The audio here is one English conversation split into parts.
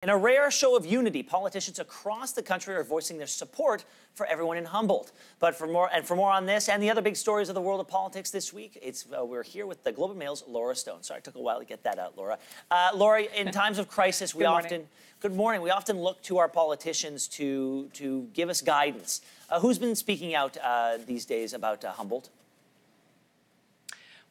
In a rare show of unity, politicians across the country are voicing their support for everyone in Humboldt. But for more on this and the other big stories of the world of politics this week, we're here with the Globe and Mail's Laura Stone. Sorry, it took a while to get that out, Laura. Laura, in times of crisis, we often look to our politicians to give us guidance. Who's been speaking out these days about Humboldt?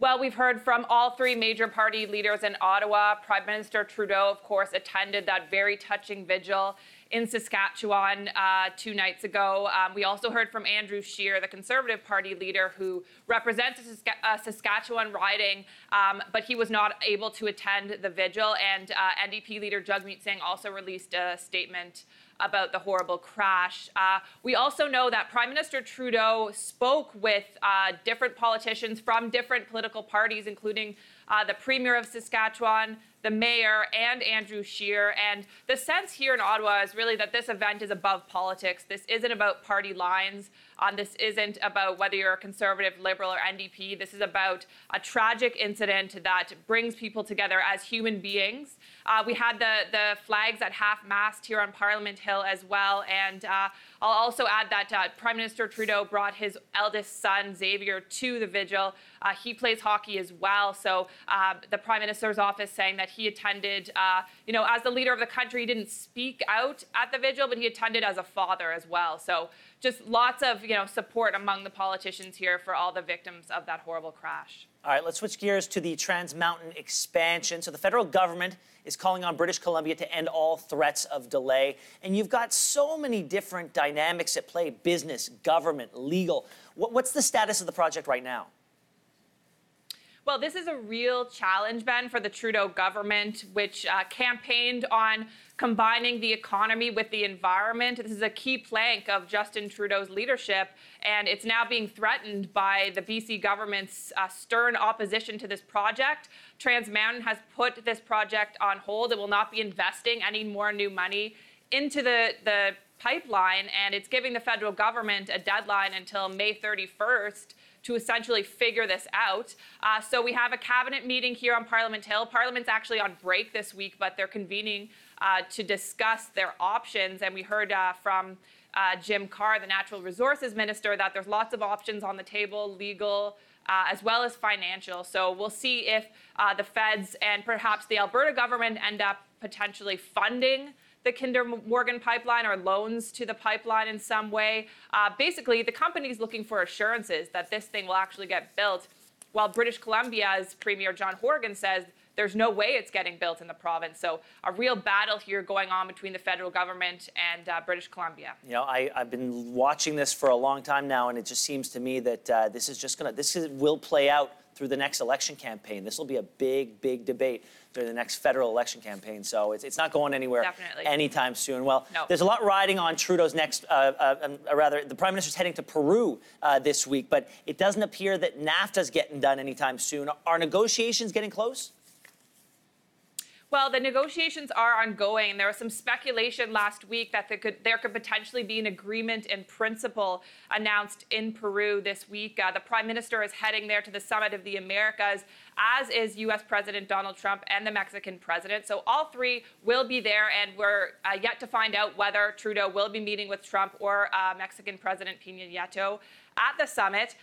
Well, we've heard from all three major party leaders in Ottawa. Prime Minister Trudeau, of course, attended that very touching vigil in Saskatchewan 2 nights ago. We also heard from Andrew Scheer, the Conservative Party leader who represents a Saskatchewan riding, but he was not able to attend the vigil. And NDP leader Jagmeet Singh also released a statement about the horrible crash. We also know that Prime Minister Trudeau spoke with different politicians from different political parties, including the Premier of Saskatchewan, the Mayor, and Andrew Scheer. And the sense here in Ottawa is really that this event is above politics. This isn't about party lines. This isn't about whether you're a Conservative, Liberal, or NDP. This is about a tragic incident that brings people together as human beings. We had the flags at half-mast here on Parliament Hill as well. And I'll also add that Prime Minister Trudeau brought his eldest son, Xavier, to the vigil. He plays hockey as well. So the Prime Minister's office saying that he attended, as the leader of the country, he didn't speak out at the vigil, but he attended as a father as well. So just lots of, support among the politicians here for all the victims of that horrible crash. All right, let's switch gears to the Trans Mountain expansion. So the federal government is calling on British Columbia to end all threats of delay. And you've got so many different dynamics at play: business, government, legal. What's the status of the project right now? Well, this is a real challenge, Ben, for the Trudeau government, which campaigned on combining the economy with the environment. This is a key plank of Justin Trudeau's leadership, and it's now being threatened by the BC government's stern opposition to this project. Trans Mountain has put this project on hold. It will not be investing any more new money into the pipeline, and it's giving the federal government a deadline until May 31st to essentially figure this out. So we have a cabinet meeting here on Parliament Hill. Parliament's actually on break this week, but they're convening to discuss their options. And we heard from Jim Carr, the Natural Resources Minister, that there's lots of options on the table, legal as well as financial. So we'll see if the feds and perhaps the Alberta government end up potentially funding the Kinder Morgan pipeline or loans to the pipeline in some way. Basically, the company's looking for assurances that this thing will actually get built, while British Columbia's Premier John Horgan says there's no way it's getting built in the province. So a real battle here going on between the federal government and British Columbia. I've been watching this for a long time now, and it just seems to me that this will play out through the next election campaign. This will be a big, big debate during the next federal election campaign. So it's not going anywhere anytime soon. Well, There's a lot riding on Trudeau's next, the Prime Minister's heading to Peru this week, but it doesn't appear that NAFTA's getting done anytime soon. Are negotiations getting close? Well, the negotiations are ongoing. There was some speculation last week that there could potentially be an agreement in principle announced in Peru this week. The Prime Minister is heading there to the Summit of the Americas, as is U.S. President Donald Trump and the Mexican president. So all three will be there, and we're yet to find out whether Trudeau will be meeting with Trump or Mexican President Peña Nieto at the summit.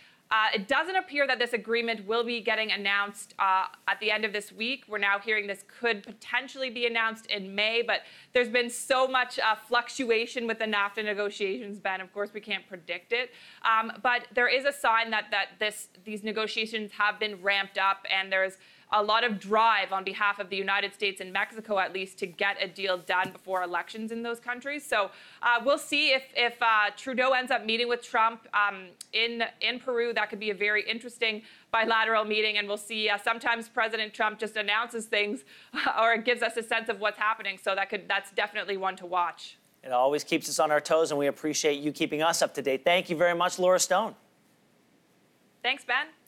It doesn't appear that this agreement will be getting announced at the end of this week. We're now hearing this could potentially be announced in May, but there's been so much fluctuation with the NAFTA negotiations, Ben. Of course, we can't predict it. But there is a sign that these negotiations have been ramped up, and there's a lot of drive on behalf of the United States and Mexico, at least, to get a deal done before elections in those countries. So we'll see if Trudeau ends up meeting with Trump in Peru. That could be a very interesting bilateral meeting, and we'll see. Sometimes President Trump just announces things or gives us a sense of what's happening. So that's definitely one to watch. It always keeps us on our toes, and we appreciate you keeping us up to date. Thank you very much, Laura Stone. Thanks, Ben.